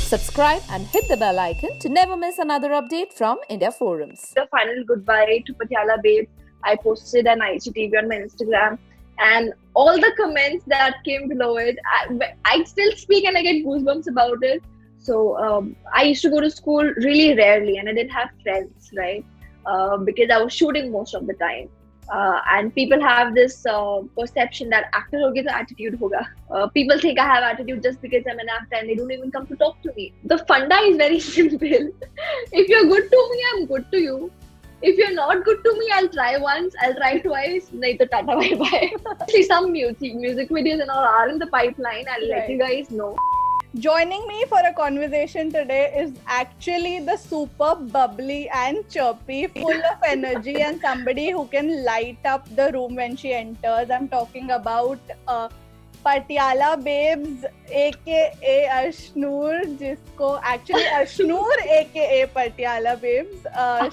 Subscribe and hit the bell icon to never miss another update from India Forums. The final goodbye to Patiala Babes, I posted an IGTV on my Instagram, and all the comments that came below it, I still speak and I get goosebumps about it. So I used to go to school really rarely, and I didn't have friends, right? Because I was shooting most of the time. And people have this perception that actor hoge to attitude hoga. People think I have attitude just because I'm an actor and they don't even come to talk to me. The funda is very simple. If you're good to me, I'm good to you. If you're not good to me, I'll try once, I'll try twice, nahi to tata bye bye. See, some music videos and all are in the pipeline. I'll let you guys know. Joining me for a conversation today is actually the super bubbly and chirpy, full of energy, and somebody who can light up the room when she enters. I'm talking about Patiala Babes, aka Ashnoor, jisko actually Ashnoor, aka Patiala Babes.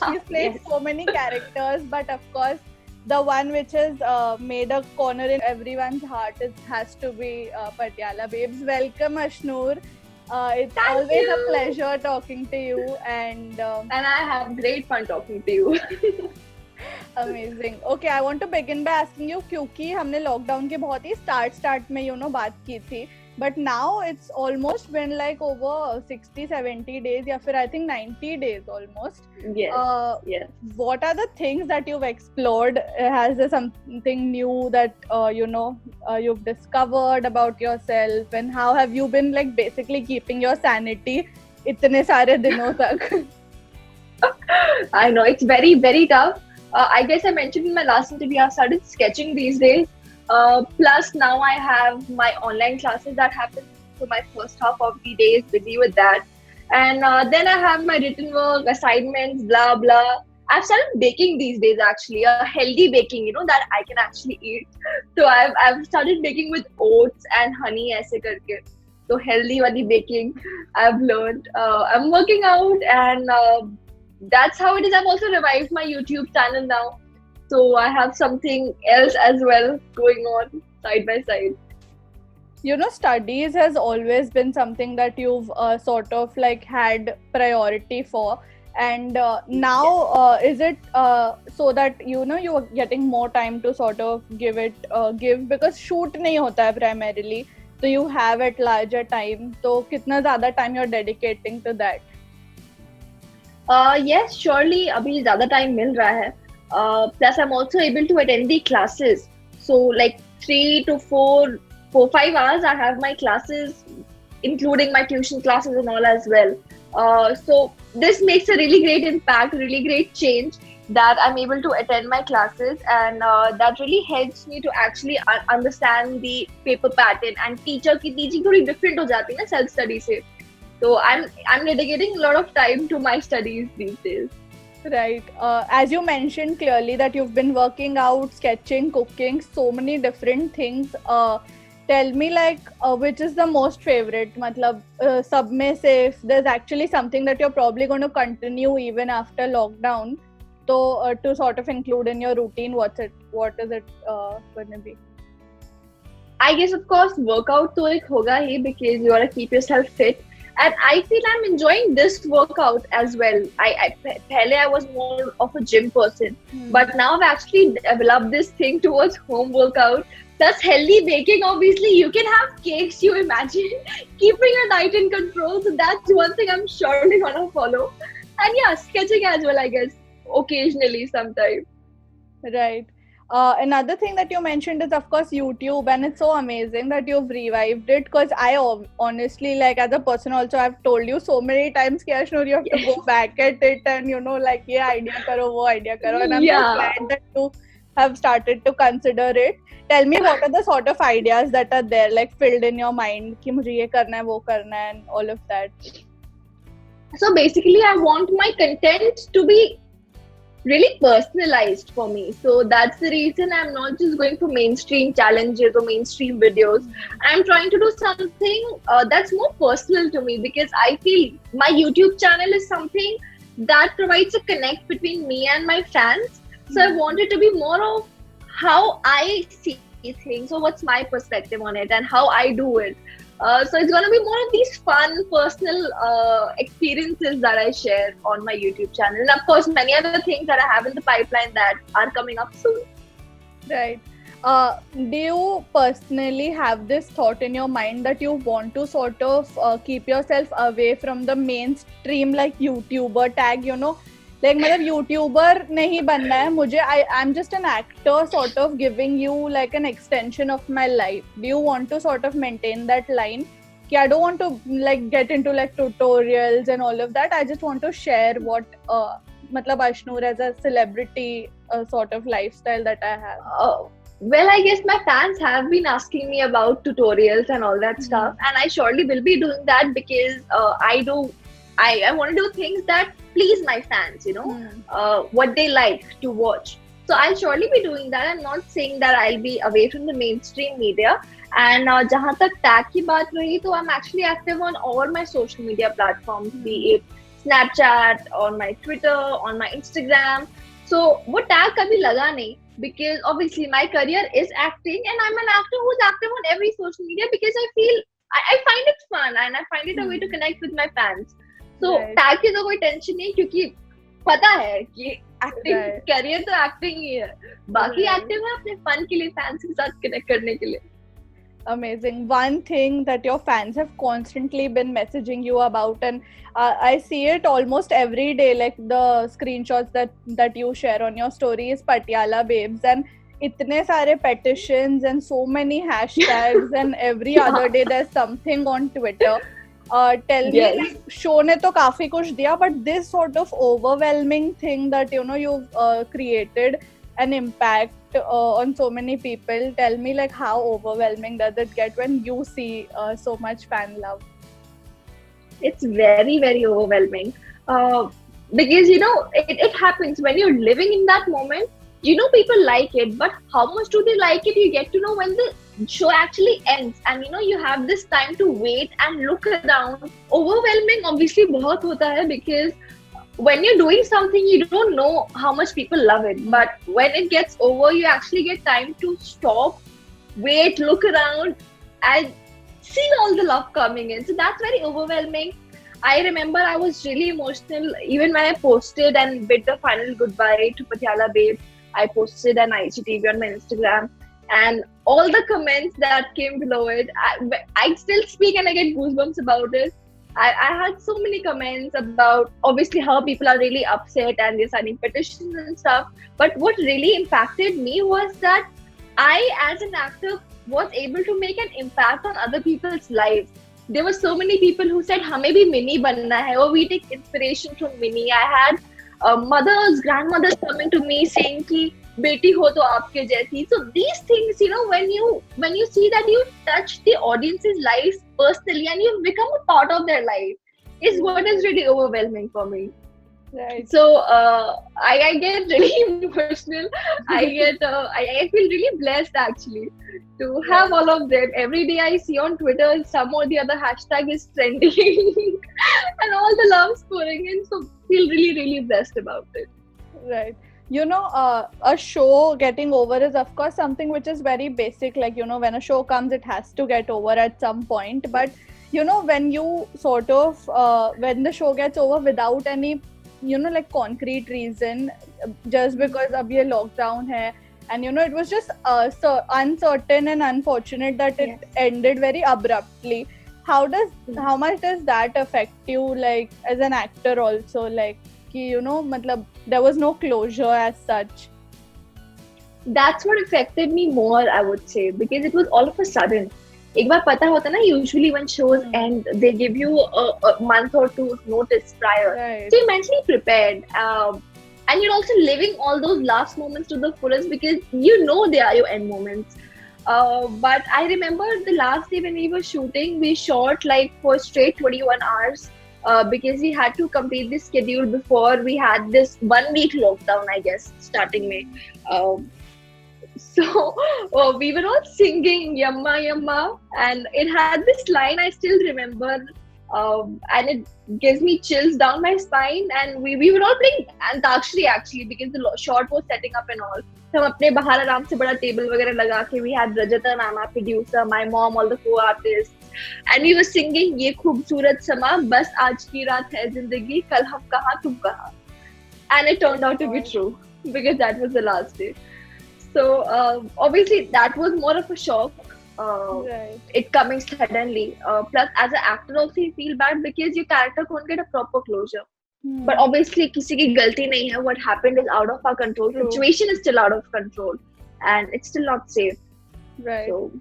She's played so many characters, but of course, the one which has made a corner in everyone's heart has to be Patiala Babes. Welcome, Ashnoor. It's Thank always you. a pleasure talking to you, and I have great fun talking to you. amazing. Okay, I want to begin by asking you क्योंकि हमने lockdown के बहुत ही start में बात की थी, but now it's almost been like over 60-70 days या फिर I think 90 days almost. Yes. Yes. What are the things that you've explored? Has there something new that you've discovered about yourself, and how have you been like basically keeping your sanity इतने सारे दिनों तक? I know it's very, very tough. I guess I mentioned in my last interview, I've started sketching these days. Plus, now I have my online classes that happen. So my first half of the day is busy with that. And then I have my written work, assignments, blah, blah. I've started baking these days, actually, a healthy baking, that I can actually eat. So I've started baking with oats and honey, aise karke. So healthy wali baking I've learned. I'm working out, and that's how it is. I've also revived my YouTube channel now. So I have something else as well going on side by side. Studies has always been something that you've sort of like had priority for, and now is it so that you are getting more time to sort of give because shoot nahi hota hai primarily, so you have at larger time, so kitna zyada time you're dedicating to that? Yes, surely abhi zyada time mil raha hai. Plus I'm also able to attend the classes. So like 3 to 4, 5 hours I have my classes, including my tuition classes and all as well. So this makes a really great impact, really great change, that I'm able to attend my classes, and that really helps me to actually understand the paper pattern, and teacher ki teaching thodi different ho jati na self study se. So I'm dedicating a lot of time to my studies these days. Right. As you mentioned clearly that you've been working out, sketching, cooking, so many different things. Tell me which is the most favorite? Matlab, sab mein se, if there's actually something that you're probably going to continue even after lockdown, so to sort of include in your routine, what is it going to be? I guess, of course, workout to ek hoga hi, because you gotta keep yourself fit. And I feel I'm enjoying this workout as well. Pehle I was more of a gym person, but now I've actually developed this thing towards home workout. Plus healthy baking, obviously, you can have cakes, you imagine, keeping your diet in control. So that's one thing I'm surely gonna follow. And yeah, sketching as well, I guess, occasionally sometime. Right. Another thing that you mentioned is, of course, YouTube, and it's so amazing that you've revived it, because I honestly, like, as a person also, I've told you so many times, Ashnoor, you have to go back at it and, ye idea karo, wo idea karo, and I'm so glad that you have started to consider it. Tell me, what are the sort of ideas that are there, like, filled in your mind, ki mujhe ye karna hai, wo karna hai, and all of that? So basically, I want my content to be really personalized for me. So that's the reason I'm not just going for mainstream challenges or mainstream videos. I'm trying to do something that's more personal to me, because I feel my YouTube channel is something that provides a connect between me and my fans. So I want it to be more of how I see things, or what's my perspective on it and how I do it. So it's gonna be more of these fun personal experiences that I share on my YouTube channel, and of course many other things that I have in the pipeline that are coming up soon. Right. Do you personally have this thought in your mind that you want to sort of keep yourself away from the mainstream like YouTuber tag, you know? Like मतलब YouTuber नहीं बनना है मुझे. I'm just an actor sort of giving you like an extension of my life. Do you want to sort of maintain that line? कि I don't want to like get into like tutorials and all of that. I just want to share what मतलब Ashnoor as a celebrity sort of lifestyle that I have. Well, I guess my fans have been asking me about tutorials and all that stuff, and I surely will be doing that because I want to do things that please my fans, you know, what they like to watch. So I'll surely be doing that. I'm not saying that I'll be away from the mainstream media. And जहाँ तक tag की बात रही, तो I'm actually active on all my social media platforms, be it Snapchat, on my Twitter, on my Instagram. So वो tag कभी लगा नहीं, because obviously my career is acting, and I'm an actor who's active on every social media because I feel I find it fun and I find it a way to connect with my fans. So tag की तो कोई tension नहीं, क्योंकि पता है कि acting career तो acting ही है, बाकी एक्टिव है अपने फन के लिए, फैंस के साथ कनेक्ट करने के लिए. Amazing. One thing that your fans have constantly been messaging you about, and I see it almost every day, like the screenshots that you share on your stories, Patiala Babes, and itne sare petitions and so many hashtags and every other day there's something on Twitter. Tell me, like, show ne to काफी कुछ दिया, but this sort of overwhelming thing that you know you've created an impact on so many people. Tell me, like, how overwhelming does it get when you see so much fan love? It's very, very overwhelming because you know it happens when you're living in that moment. You know people like it, but how much do they like it? You get to know when the show actually ends, and you know you have this time to wait and look around. Overwhelming obviously बहुत होता है, because when you're doing something you don't know how much people love it, but when it gets over you actually get time to stop, wait, look around and see all the love coming in. So that's very overwhelming. I remember I was really emotional even when I posted and bid the final goodbye to Patiala Babe. I posted an IGTV on my Instagram, and all the comments that came below it, I still speak and I get goosebumps about it. I had so many comments about obviously how people are really upset and they're signing petitions and stuff. But what really impacted me was that I, as an actor, was able to make an impact on other people's lives. There were so many people who said, "Hame bhi Minnie banna hai," or "We take inspiration from Minnie." I had mothers, grandmothers coming to me saying ki beti ho to aapke jaisi. So these things, you know, when you see that you touch the audience's lives personally and you've become a part of their life, is what is really overwhelming for me. Right. So I get really emotional. I feel really blessed actually to have all of them. Every day I see on Twitter some or the other hashtag is trending and all the love's pouring in. So feel really, really blessed about it. Right. You know, a show getting over is of course something which is very basic. Like, you know, when a show comes, it has to get over at some point. But, you know, when you sort of, when the show gets over without any, you know, like concrete reason, just because ab ye lockdown hai, and, you know, it was just so uncertain and unfortunate that it ended very abruptly. How much does that affect you, like, as an actor also? Like, you know, matlab, there was no closure as such. That's what affected me more, I would say, because it was all of a sudden. एक बार पता होता ना, usually when shows end, they give you a month or two notice prior. Right. So you're mentally prepared. And you're also living all those last moments to the fullest because you know they are your end moments. But I remember the last day when we were shooting, we shot like for straight 21 hours. Because we had to complete this schedule before we had this 1 week lockdown, I guess, starting May. So we were all singing Yamma Yamma, and it had this line I still remember, and it gives me chills down my spine. And we were all playing Antakshari actually, because the shot was setting up and all. So हम अपने बाहर आराम से बड़ा table वगैरह लगा के, we had Rajata Nana, producer, my mom, all the co-artists. and we were singing "ये खूबसूरत समा बस आज की रात है जिंदगी कल हम कहाँ तुम कहाँ," and it turned out to be true because that was the last day. So obviously that was more of a shock. Right. It coming suddenly. Plus, as an actor, also you feel bad because your character couldn't get a proper closure. But obviously, किसी की गलती नहीं है. What happened is out of our control. True. Situation is still out of control, and it's still not safe. Right. So,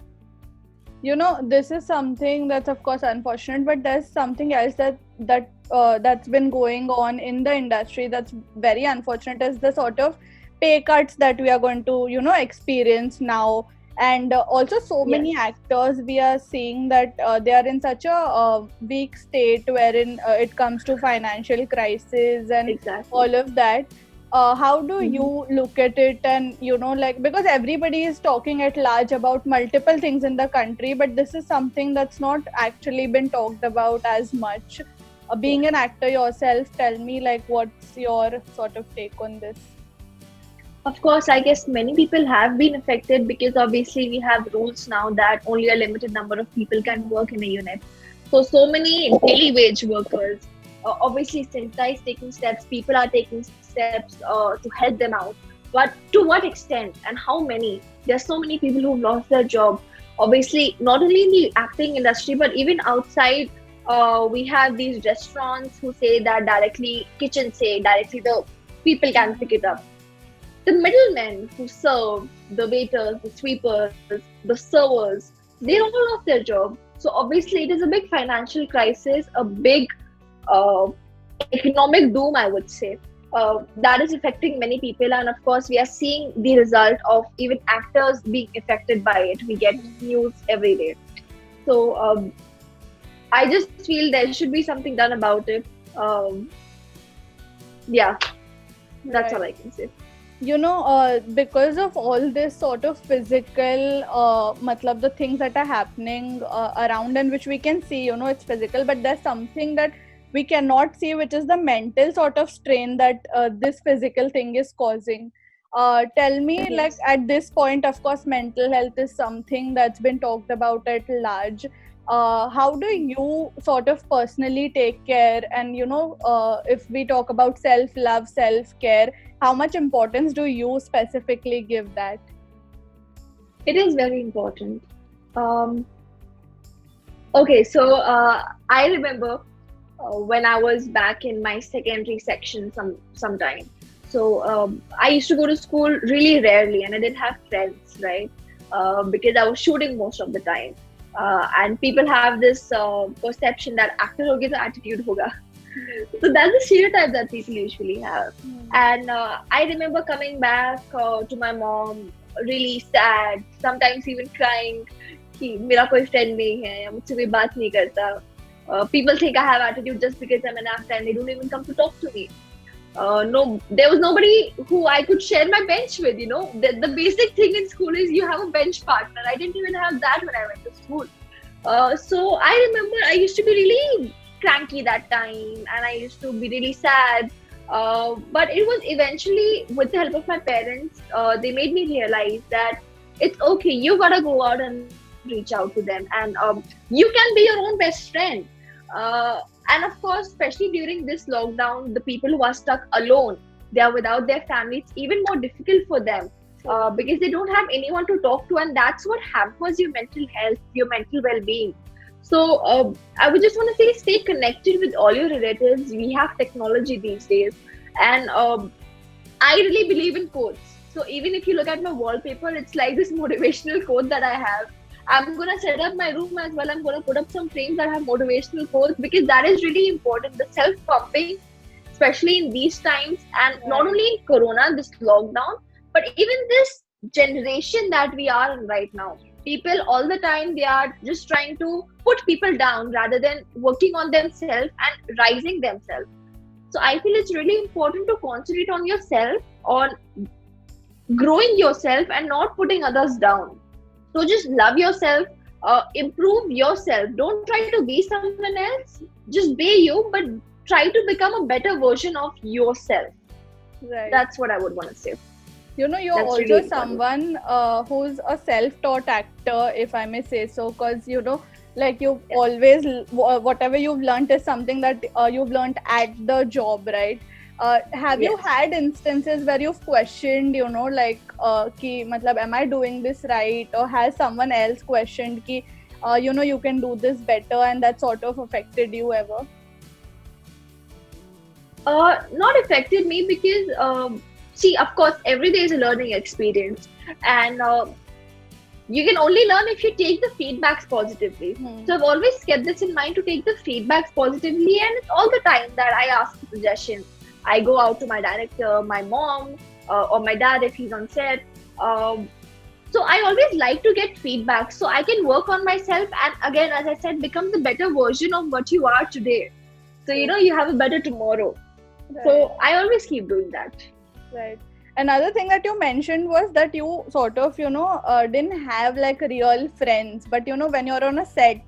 You know, this is something that's of course unfortunate, but there's something else that's been going on in the industry that's very unfortunate, is the sort of pay cuts that we are going to, you know, experience now. And also so many actors, we are seeing that they are in such a weak state wherein it comes to financial crisis and exactly. all of that. How do you look at it? And, you know, like, because everybody is talking at large about multiple things in the country, but this is something that's not actually been talked about as much. Being an actor yourself, tell me, like, what's your sort of take on this? Of course, I guess many people have been affected because obviously we have rules now that only a limited number of people can work in a unit. So many daily wage workers, obviously Synta is taking steps, people are taking steps to help them out. But to what extent and how many? There are so many people who've lost their job. Obviously, not only in the acting industry, but even outside, we have these restaurants who say that directly, kitchen say directly the people can pick it up. The middlemen who serve, the waiters, the sweepers, the servers, they all lost their job. So obviously it is a big financial crisis, a big economic doom, I would say, that is affecting many people. And of course, we are seeing the result of even actors being affected by it. We get news every day. So I just feel there should be something done about it. Yeah, that's all I can say. You know, because of all this sort of physical, matlab, the things that are happening around and which we can see, you know, it's physical, but there's something that we cannot see, which is the mental sort of strain that this physical thing is causing. Tell me, like, at this point, of course, mental health is something that's been talked about at large. How do you sort of personally take care? And, you know, if we talk about self-love, self-care, how much importance do you specifically give that? It is very important. Okay, so I remember when I was back in my secondary section sometime. So I used to go to school really rarely and I didn't have friends, right? Because I was shooting most of the time. And people have this perception that actor hoge to attitude hoga. So that's the stereotype that people usually have. And I remember coming back to my mom really sad, sometimes even crying कि मेरा कोई friend नहीं है या मुझसे कोई बात नहीं करता. People think I have attitude just because I'm an actor and they don't even come to talk to me. No, there was nobody who I could share my bench with, you know. The basic thing in school is you have a bench partner. I didn't even have that when I went to school. So I remember I used to be really cranky that time and I used to be really sad. But it was eventually, with the help of my parents, they made me realize that it's okay. You gotta go out and reach out to them, and you can be your own best friend. And of course, especially during this lockdown, the people who are stuck alone, they are without their family. It's even more difficult for them because they don't have anyone to talk to, and that's what hampers your mental health, your mental well-being. So I would just want to say, stay connected with all your relatives. We have technology these days, and I really believe in quotes. So even if you look at my wallpaper, it's like this motivational quote that I have. I'm going to set up my room as well. I'm going to put up some frames that have motivational quotes because that is really important. The self-pumping, especially in these times, and not only in Corona, this lockdown, but even this generation that we are in right now. People all the time, they are just trying to put people down rather than working on themselves and rising themselves. So I feel it's really important to concentrate on yourself, on growing yourself and not putting others down. So just love yourself, improve yourself. Don't try to be someone else. Just be you, but try to become a better version of yourself. Right. That's what I would want to say. You know, you're That's also really someone who's a self-taught actor, if I may say so, because, you know, Like you've always whatever you've learned is something that you've learned at the job, right? Have you Yes. had instances where you've questioned, like ki matlab, am I doing this right, or has someone else questioned ki you can do this better, and that sort of affected you ever? Not affected me because, see, of course, every day is a learning experience, and you can only learn if you take the feedbacks positively. So I've always kept this in mind to take the feedbacks positively, and it's all the time that I ask for suggestions. I go out to my director, my mom, or my dad if he's on set. Um, so I always like to get feedback so I can work on myself, and again, as I said, become the better version of what you are today. So you have a better tomorrow. So I always keep doing that. Right. Another thing that you mentioned was that you sort of, didn't have like real friends. But, when you're on a set,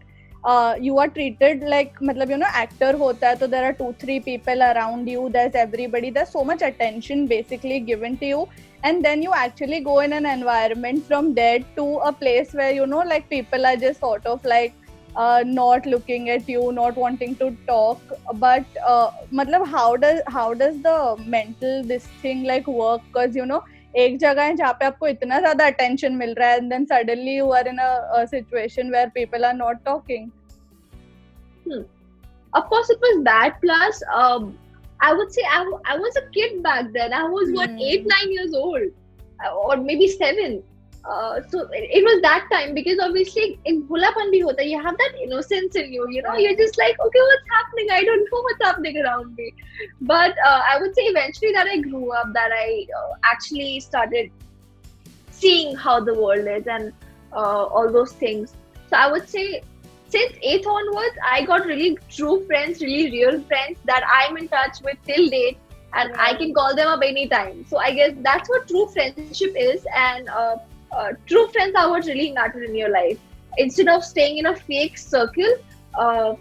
you are treated like, matlab, actor hota hai, so there are 2-3 people around you. There's everybody. There's so much attention basically given to you. And then you actually go in an environment from there to a place where, like people are just sort of like, not looking at you, not wanting to talk. But matlab, how does the mental this thing like work? Because एक जगह है जहाँ पे आपको इतना ज़्यादा attention मिल रहा है, and then suddenly you are in a situation where people are not talking. Of course, it was that. Plus, I would say I was a kid back then. I was 8-9 years old, or maybe 7. So it was that time, because obviously in bhulapan bhi hota, you have that innocence in you. You're just like, okay, what's happening? I don't know what's happening around me. But I would say eventually that I grew up, that I actually started seeing how the world is, and all those things. So I would say since 8th onwards, I got really true friends, really real friends that I'm in touch with till date, and I can call them up anytime. So I guess that's what true friendship is, and true friends are what really matter in your life. Instead of staying in a fake circle,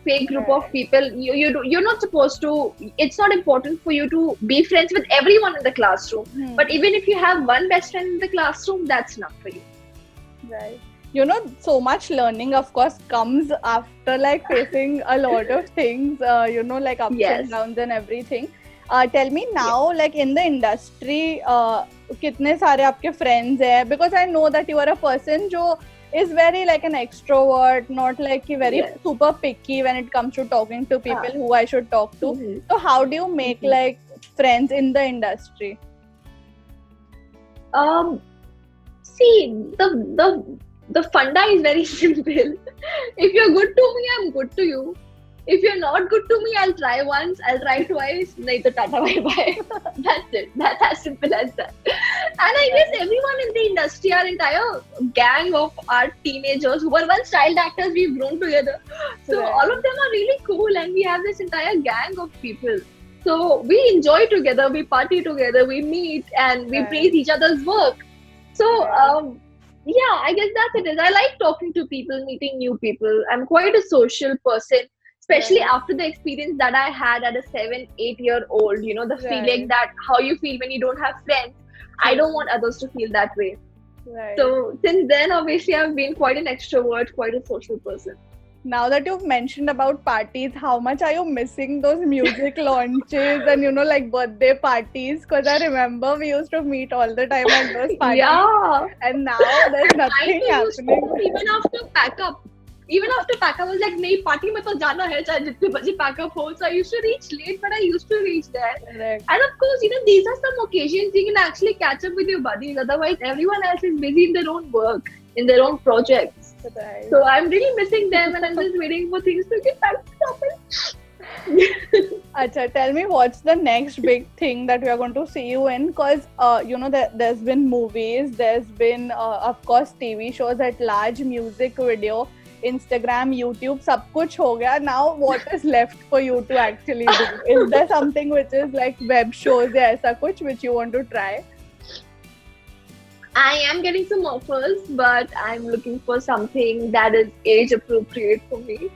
fake group of people, you're not supposed to. It's not important for you to be friends with everyone in the classroom. But even if you have one best friend in the classroom, that's enough for you. Right. So much learning, of course, comes after like facing a lot of things, like ups and downs and everything. Tell me now, like in the industry, कितने सारे आपके friends हैं? Because I know that you are a person जो is very like an extrovert, not like very super picky when it comes to talking to people who I should talk to. So how do you make like friends in the industry? See, the funda is very simple. If you're good to me, I'm good to you. If you're not good to me, I'll try once, I'll try twice, nahi to tata bye bye. That's it. That's as simple as that. And I guess everyone in the industry, our entire gang of our teenagers who were once child actors, we've grown together. So all of them are really cool, and we have this entire gang of people. So we enjoy together, we party together, we meet, and we praise each other's work. So yeah, I guess that's it. I like talking to people, meeting new people. I'm quite a social person. Especially after the experience that I had at a 7-8-year-old, the feeling that how you feel when you don't have friends. I don't want others to feel that way. Right. So since then, obviously, I've been quite an extrovert, quite a social person. Now that you've mentioned about parties, how much are you missing those music launches and like birthday parties? Because I remember we used to meet all the time at those parties. Yeah. And now there's nothing happening. Even after pack up, I was like, nahi, party mein to jana hai, chahe jitne baje pack up ho. So I used to reach late, but I used to reach there. Correct. And of course, these are some occasions you can actually catch up with your buddies. Otherwise, everyone else is busy in their own work, in their own projects. Right. So I'm really missing them, and I'm just waiting for things to get back to happen. Acha, tell me what's the next big thing that we are going to see you in? Because there's been movies, there's been of course TV shows at large, music video, Instagram, YouTube, सब कुछ हो गया. Now what is left for you to actually do? Is there something which is like web shows या ऐसा कुछ which you want to try? I am getting some offers, but I'm looking for something that is age appropriate for me,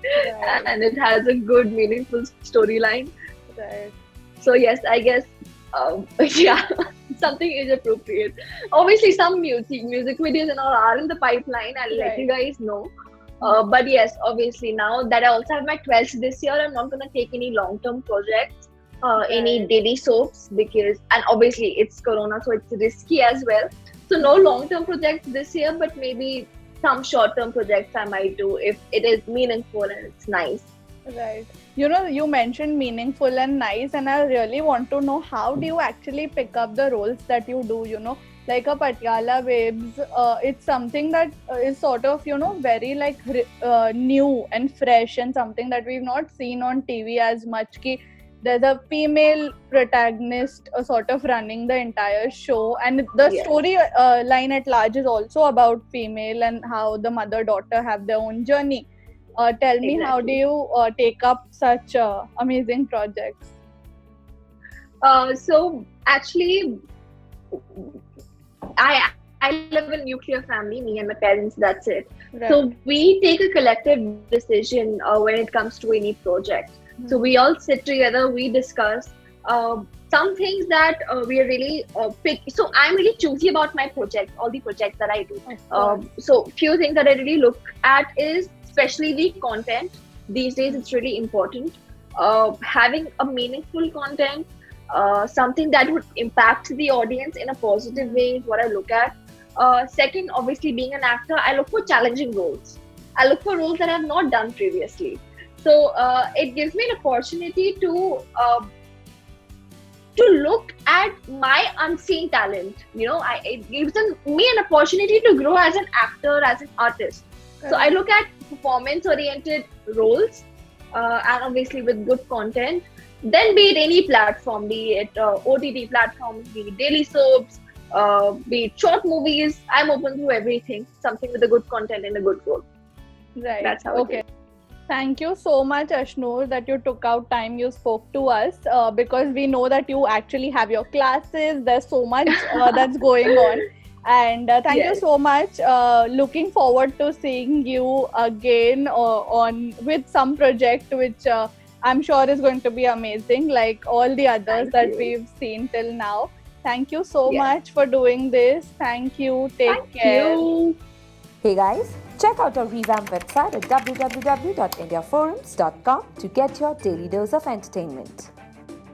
and it has a good, meaningful storyline. Right. So yes, I guess something age appropriate. Obviously, some music videos and all are in the pipeline. I'll let you guys know. But yes, obviously now that I also have my 12th this year, I'm not gonna take any long-term projects, any Right. daily soaps and obviously it's Corona, so it's risky as well. So no long-term projects this year, but maybe some short-term projects I might do if it is meaningful and it's nice. Right. You mentioned meaningful and nice, and I really want to know how do you actually pick up the roles that you do, like a Patiala Babes, it's something that is sort of, very like new and fresh and something that we've not seen on TV as much. Ki there's a female protagonist sort of running the entire show, and the Yes. story line at large is also about female and how the mother-daughter have their own journey. Tell me, how do Exactly. you take up such amazing projects? So actually, I I live in a nuclear family, me and my parents. That's it. Right. So we take a collective decision when it comes to any project. So we all sit together, we discuss some things that we are really pick. So I'm really choosy about my projects, all the projects that I do. Of course. So few things that I really look at is especially the content. These days, it's really important. Having a meaningful content, something that would impact the audience in a positive way is what I look at. Second, obviously, being an actor, I look for challenging roles. I look for roles that I've not done previously. So it gives me an opportunity to look at my unseen talent. It gives me an opportunity to grow as an actor, as an artist. So I look at performance-oriented roles, and obviously with good content. Then be it any platform, be it OTT platforms, be it daily soaps, be it short movies, I'm open to everything. Something with a good content and a good role. Right. That's how it is. Thank you so much, Ashnoor, that you took out time, you spoke to us, because we know that you actually have your classes. There's so much that's going on. And thank you Yes. so much. Looking forward to seeing you again on with some project which I'm sure is going to be amazing, like all the others Thank that you. we've seen till now. Thank you so Yes. much for doing this. Thank you. Take Thank care. you. Hey guys, check out our revamped website at www.indiaforums.com to get your daily dose of entertainment.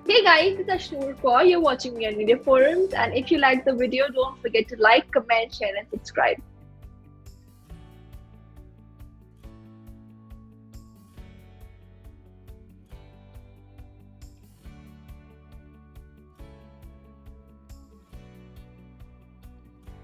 Hey guys, it's Ashnoor Kaur. You're watching me on Media Forums, and if you like the video, don't forget to like, comment, share, and subscribe.